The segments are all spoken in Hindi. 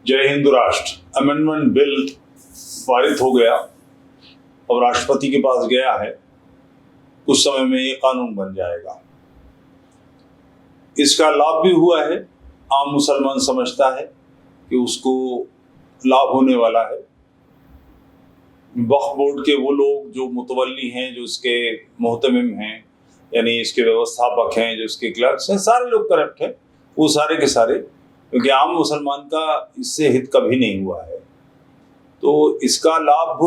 जय हिंद राष्ट्र अमेंडमेंट बिल पारित हो गया और राष्ट्रपति के पास गया है। कुछ समय में ये कानून बन जाएगा। इसका लाभ भी हुआ है। आम मुसलमान समझता है कि उसको लाभ होने वाला है। वक्फ बोर्ड के वो लोग जो मुतवल्ली हैं, जो इसके मोहतमिम हैं, यानी इसके व्यवस्थापक हैं, जो इसके क्लर्क्स हैं, सारे लोग करप्ट हैं। वो सारे के सारे, क्योंकि आम मुसलमान का इससे हित कभी नहीं हुआ है, तो इसका लाभ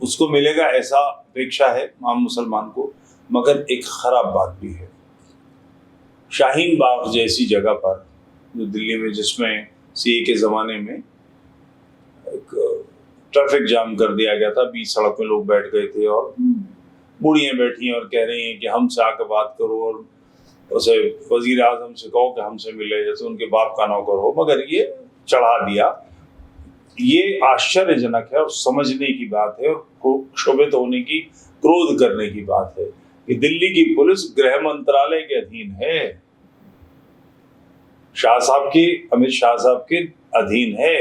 उसको मिलेगा ऐसा अपेक्षा है आम मुसलमान को। मगर एक खराब बात भी है। शाहीन बाग जैसी जगह पर, जो दिल्ली में, जिसमें सीए के ज़माने में एक ट्रैफिक जाम कर दिया गया था, 20 सड़क में लोग बैठ गए थे और बूढ़ियाँ बैठी और कह रही हैं कि हमसे आकर बात करो और उसे वजीर आजम से कहो कि हमसे मिले, जैसे उनके बाप का नौकर हो। मगर ये चढ़ा दिया। ये आश्चर्यजनक है और समझने की बात है और क्षोभित होने की, क्रोध करने की बात है कि दिल्ली की पुलिस गृह मंत्रालय के अधीन है, शाह साहब के, अमित शाह साहब के अधीन है।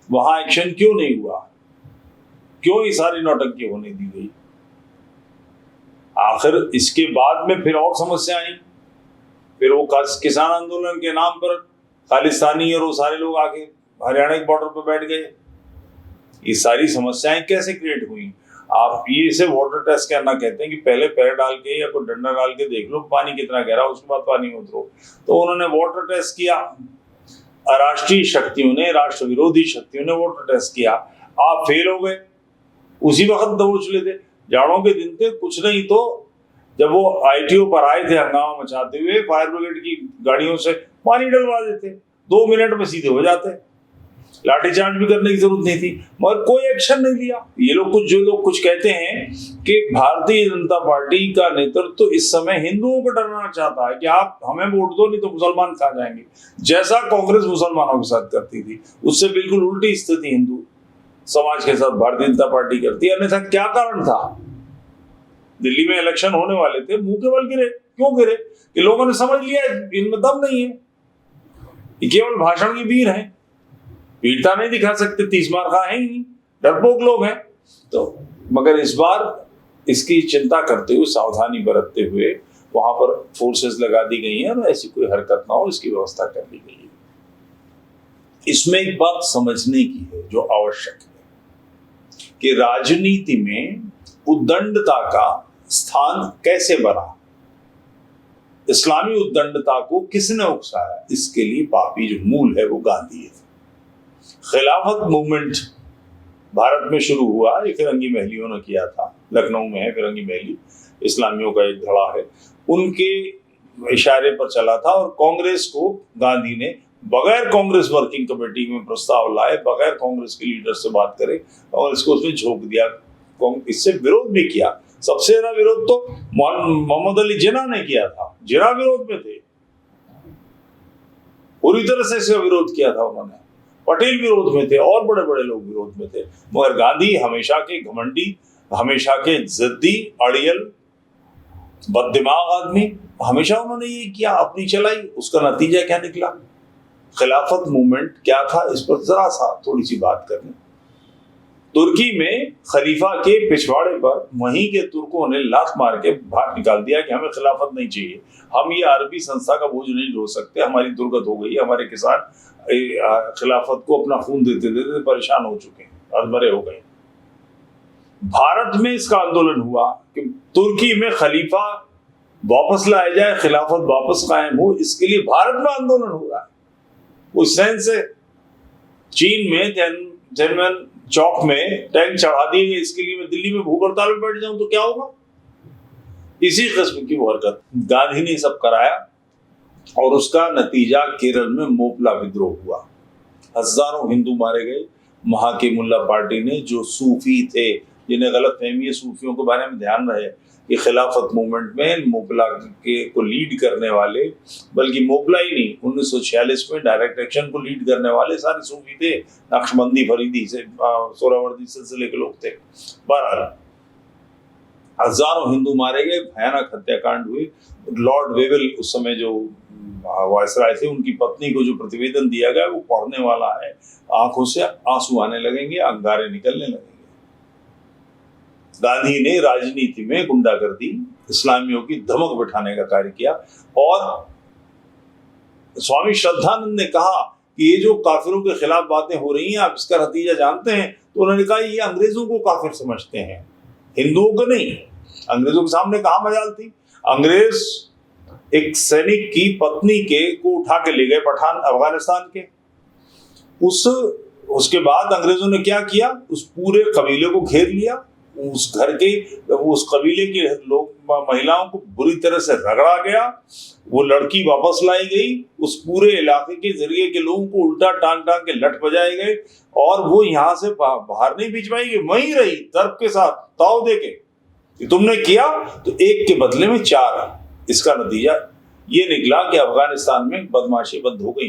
वहां एक्शन क्यों नहीं हुआ? क्यों ये सारी नौटंकी होने दी गई? आखिर इसके बाद में फिर और समस्या आई। फिर वो किसान आंदोलन के नाम पर खालिस्तानी और वो सारे लोग आके हरियाणा के बॉर्डर पर बैठ गए। ये सारी समस्याएं कैसे क्रिएट हुई? आप ये इसे वाटर टेस्ट करना कहते हैं कि पहले पैर डाल के या कोई डंडा डाल के देख लो पानी कितना गहरा, उसके बाद पानी में उतरो। तो उन्होंने वाटर टेस्ट किया। अराष्ट्रीय शक्तियों ने, राष्ट्र विरोधी शक्तियों ने वाटर टेस्ट किया। आप फेल हो गए। उसी वक्त दबोच लेते। जाड़ों के दिन थे, कुछ नहीं तो जब वो आईटीओ पर आए थे हंगामा मचाते हुए, फायर ब्रिगेड की गाड़ियों से पानी डलवा देते, 2 मिनट में सीधे हो जाते। लाठीचार्ज भी करने की जरूरत नहीं थी, मगर कोई एक्शन नहीं लिया। ये लोग जो लोग कुछ कहते हैं कि भारतीय जनता पार्टी का नेतृत्व तो इस समय हिंदुओं को डराना चाहता है कि आप हमें वोट दो, नहीं तो मुसलमान खा जाएंगे। जैसा कांग्रेस मुसलमानों के साथ करती थी, उससे बिल्कुल उल्टी स्थिति हिंदू समाज के साथ भारतीय जनता पार्टी करती है। अन्यथा क्या कारण था? दिल्ली में इलेक्शन होने वाले थे, मुंह के बल गिरे। क्यों गिरे? कि लोगों ने समझ लिया इनमें दम नहीं है, ये केवल भाषण की वीर हैं, वीरता नहीं दिखा सकते, 30 मार खा है ही नहीं, डरपोक लोग हैं। तो मगर इस बार इसकी चिंता करते हुए, सावधानी बरतते हुए वहां पर फोर्सेस लगा दी गई हैं और ऐसी कोई हरकत ना हो, इसकी व्यवस्था कर ली गई है। इसमें एक बात समझने की है जो आवश्यक है कि राजनीति में उद्दंडता का स्थान कैसे बना, इस्लामी उद्दंडता को किसने उकसाया, इसके लिए पापी जो मूल है वो गांधी है। खिलाफत मूवमेंट भारत में शुरू हुआ, ये फिरंगी महलियों ने किया था। लखनऊ में है फिरंगी महली, इस्लामियों का एक धड़ा है, उनके इशारे पर चला था। और कांग्रेस को गांधी ने बगैर कांग्रेस वर्किंग कमेटी में प्रस्ताव लाए, बगैर कांग्रेस के लीडर से बात करे और इसको उसमें झोंक दिया। इससे विरोध भी किया। सबसे ज्यादा विरोध तो मोहम्मद अली जिन्ना ने किया था। जिन्ना विरोध में थे, पूरी तरह से इसका विरोध किया था उन्होंने। पटेल विरोध में थे और बड़े बड़े लोग विरोध में थे। मगर गांधी हमेशा के घमंडी, हमेशा के जिद्दी, अड़ियल, बददिमाग आदमी, हमेशा उन्होंने ये किया, अपनी चलाई। उसका नतीजा क्या निकला? खिलाफत मूवमेंट क्या था, इस पर जरा सा थोड़ी सी बात करनी। तुर्की में खलीफा के पिछवाड़े पर वहीं के तुर्कों ने लात मार के बाहर निकाल दिया कि हमें खिलाफत नहीं चाहिए, हम ये अरबी संस्था का बोझ नहीं ढो सकते, हमारी दुर्गत हो गई, हमारे किसान खिलाफत को अपना खून देते देते परेशान हो चुके हैं, अधमरे हो गए। भारत में इसका आंदोलन हुआ कि तुर्की में खलीफा वापस लाया जाए, खिलाफत वापस कायम हो, इसके लिए भारत में आंदोलन हो रहा है। उस सेंस से चीन में तियाननमेन चौक में टैंक चढ़ा दिए गए, इसके लिए मैं दिल्ली में भूख हड़ताल में बैठ जाऊं तो क्या होगा? इसी किस्म की वो हरकत गांधी ने सब कराया और उसका नतीजा केरल में मोपला विद्रोह हुआ। हजारों हिंदू मारे गए। वहां की मुल्ला पार्टी ने, जो सूफी थे, जिन्हें गलत फहमी है सूफियों के बारे में, ध्यान रहे कि खिलाफत मूवमेंट में मोपला के को लीड करने वाले, बल्कि मोपला ही नहीं, 1946 में डायरेक्ट एक्शन को लीड करने वाले सारे सूफी थे। नक्शबंदी, फरीदी से, सोहरावर्दी सिलसिले के लोग थे। बहरहाल हजारों हिंदू मारे गए, भयानक हत्याकांड हुए। लॉर्ड वेवेल उस समय जो वायसराय थे उनकी पत्नी को जो प्रतिवेदन दिया गया वो पढ़ने वाला है, आंखों से आंसू आने लगेंगे, अंगारे निकलने लगेंगे। गांधी ने राजनीति में गुंडागर्दी, इस्लामियों की धमक बिठाने का कार्य किया। और स्वामी श्रद्धानंद ने कहा कि ये जो काफिरों के खिलाफ बातें हो रही हैं, आप इसका नतीजा जानते हैं? तो उन्होंने कहा ये अंग्रेजों को काफिर समझते हैं, हिंदुओं को नहीं। अंग्रेजों के सामने कहाँ मजाल थी? अंग्रेज एक सैनिक की पत्नी को उठा के ले गए पठान अफगानिस्तान के। उसके बाद अंग्रेजों ने क्या किया? उस पूरे कबीले को घेर लिया, उस घर के उस कबीले के लोग महिलाओं को बुरी तरह से रगड़ा गया, वो लड़की वापस लाई गई, उस पूरे इलाके के जरिए के लोगों को उल्टा टांग के लट बजाए गए और वो यहाँ से बाहर नहीं भिजवाई गई, वहीं रही दर्प के साथ ताव दे के। तुमने किया तो एक के बदले में चार। इसका नतीजा ये निकला कि अफगानिस्तान में बदमाशी बंद हो गई।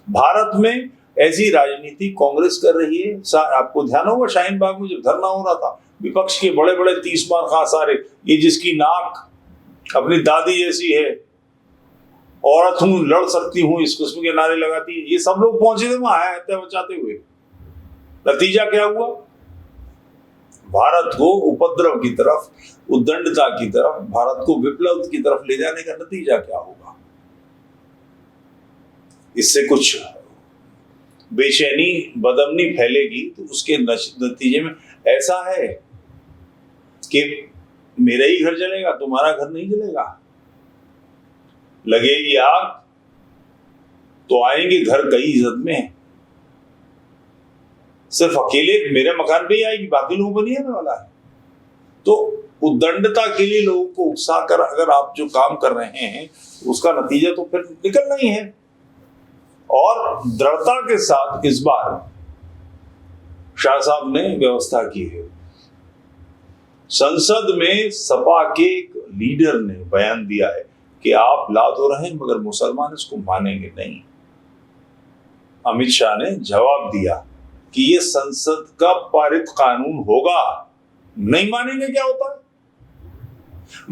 भारत में ऐसी राजनीति कांग्रेस कर रही है। आपको ध्यान होगा शाहीन बाग में जब धरना हो रहा था, विपक्ष के बड़े बड़े 30 मार खा सारे, ये जिसकी नाक अपनी दादी जैसी है, औरत हूं, लड़ सकती हूं, इस किस्म के नारे लगाती है, ये सब लोग पहुंचे थे वहां हत्या बचाते हुए। नतीजा क्या हुआ? भारत को उपद्रव की तरफ, उद्दंडता की तरफ, भारत को विप्लव की तरफ ले जाने का नतीजा क्या होगा? इससे कुछ बेचैनी, बदअमनी फैलेगी तो उसके नतीजे में ऐसा है कि मेरा ही घर जलेगा, तुम्हारा घर नहीं जलेगा। लगेगी आग तो आएंगे घर कई इज्जत में, सिर्फ अकेले मेरे मकान पे ही आएगी, बाकी लोगों को नहीं आने वाला है। तो उद्दंडता के लिए लोगों को उकसा कर अगर आप जो काम कर रहे हैं उसका नतीजा तो फिर निकलना ही है। और दृढ़ता के साथ इस बार शाह साहब ने व्यवस्था की है। संसद में सपा के एक लीडर ने बयान दिया है कि आप ला तो रहे मगर मुसलमान इसको मानेंगे नहीं। अमित शाह ने जवाब दिया कि ये संसद का पारित कानून होगा, नहीं मानेंगे क्या होता है।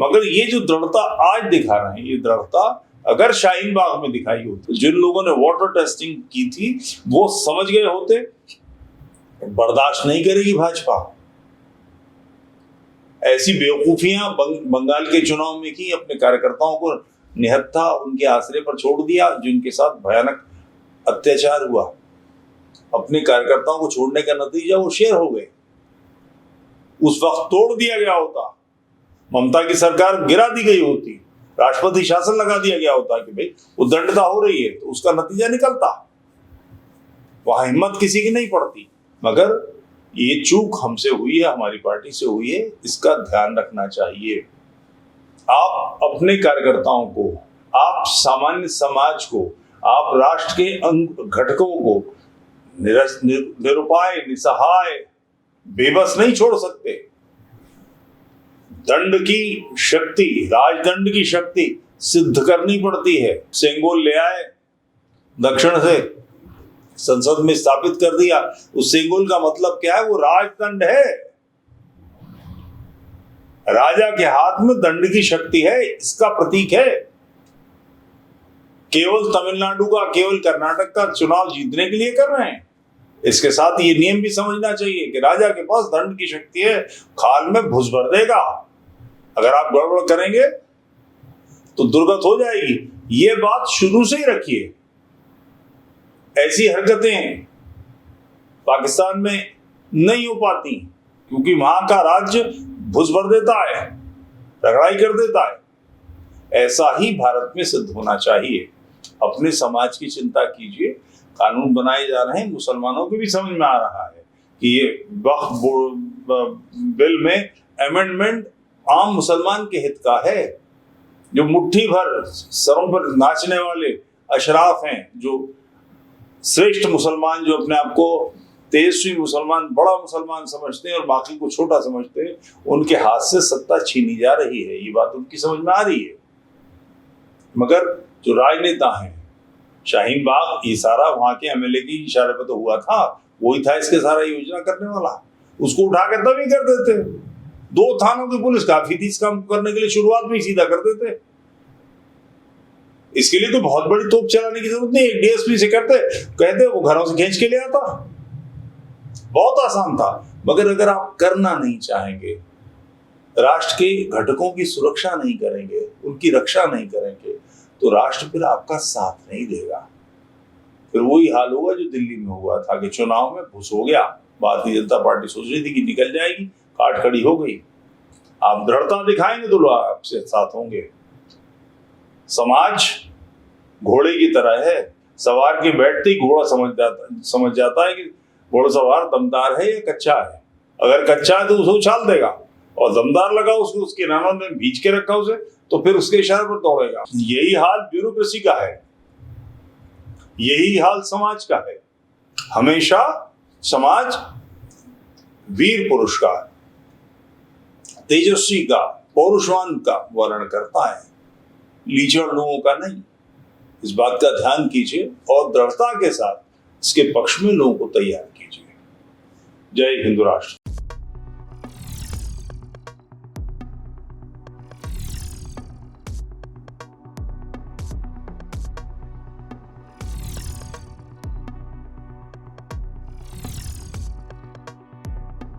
मगर ये जो दृढ़ता आज दिखा रहे हैं, ये दृढ़ता अगर शाहीन बाग में दिखाई होती, जिन लोगों ने वाटर टेस्टिंग की थी वो समझ गए होते बर्दाश्त नहीं करेगी भाजपा। ऐसी बेवकूफियां बंगाल के चुनाव में की, अपने कार्यकर्ताओं को निहत्था उनके आसरे पर छोड़ दिया, जिनके साथ भयानक अत्याचार हुआ। अपने कार्यकर्ताओं को छोड़ने का नतीजा वो शेर हो गए। उस वक्त तोड़ दिया गया होता, ममता की सरकार गिरा दी गई होती, राष्ट्रपति शासन लगा दिया गया होता कि भाई उद्दंडता हो रही है, तो उसका नतीजा निकलता। वहां हिम्मत किसी की नहीं पड़ती। मगर ये चूक हमसे हुई है, हमारी पार्टी से हुई है, इसका ध्यान रखना चाहिए। आप अपने कार्यकर्ताओं को, आप सामान्य समाज को, आप राष्ट्र के घटकों को निरुपाय, निसहाय, बेबस नहीं छोड़ सकते। दंड की शक्ति, राजदंड की शक्ति सिद्ध करनी पड़ती है। सेंगोल ले आए दक्षिण से, संसद में स्थापित कर दिया। उस सेंगोल का मतलब क्या है? वो राजदंड है। राजा के हाथ में दंड की शक्ति है, इसका प्रतीक है। केवल तमिलनाडु का, केवल कर्नाटक का चुनाव जीतने के लिए कर रहे हैं। इसके साथ ये नियम भी समझना चाहिए कि राजा के पास दंड की शक्ति है, खाल में घुस भर देगा। अगर आप गड़बड़ करेंगे तो दुर्गत हो जाएगी। ये बात शुरू से ही रखिए। ऐसी हरकतें पाकिस्तान में नहीं हो पाती क्योंकि वहां का राज्य घुस भर देता है, रगड़ाई कर देता है। ऐसा ही भारत में सिद्ध होना चाहिए। अपने समाज की चिंता कीजिए। कानून बनाए जा रहे हैं, मुसलमानों को भी समझ में आ रहा है कि ये वक्फ बिल में अमेंडमेंट आम मुसलमान के हित का है। जो मुट्ठी भर सरों पर नाचने वाले अशराफ हैं, जो श्रेष्ठ मुसलमान, जो अपने आप को तेजस्वी मुसलमान, बड़ा मुसलमान समझते हैं और बाकी को छोटा समझते हैं, उनके हाथ से सत्ता छीनी जा रही है। ये बात उनकी समझ में आ रही है। मगर जो राजनेता हैं, शाहीन बाग ये सारा वहां के एमएलए की इशारे पर तो हुआ था, वही था इसके सारा योजना करने वाला। उसको उठा के तभी कर देते। 2 थानों की पुलिस काफी थी इस काम करने के लिए, शुरुआत में ही सीधा कर देते। इसके लिए तो बहुत बड़ी तोप चलाने की जरूरत नहीं। एक डीएसपी से कहते वो घरों से खींच के ले आता, बहुत आसान था। मगर अगर आप करना नहीं चाहेंगे, राष्ट्र के घटकों की सुरक्षा नहीं करेंगे, उनकी रक्षा नहीं करेंगे, तो राष्ट्र फिर आपका साथ नहीं देगा। फिर वही हाल होगा जो दिल्ली में हुआ था कि चुनाव में घुस हो गया, भारतीय जनता पार्टी सोच रही थी कि निकल जाएगी, काट खड़ी हो गई। आप दृढ़ता दिखाएंगे तो लोग आपसे साथ होंगे। समाज घोड़े की तरह है, सवार के बैठते ही घोड़ा समझ जाता है कि घोड़सवार दमदार है या कच्चा है। अगर कच्चा है तो उसे उछाल देगा, और दमदार लगा उसको, उसके नानों ने भींच के रखा उसे, तो फिर उसके इशारे पर दौड़ेगा। यही हाल ब्यूरोक्रेसी का है, यही हाल समाज का है। हमेशा समाज वीर पुरुष का, तेजस्वी का, पौरुषवान का वर्णन करता है, लीचड़ लोगों का नहीं। इस बात का ध्यान कीजिए और दृढ़ता के साथ इसके पक्ष में लोगों को तैयार कीजिए। जय हिंद राष्ट्र।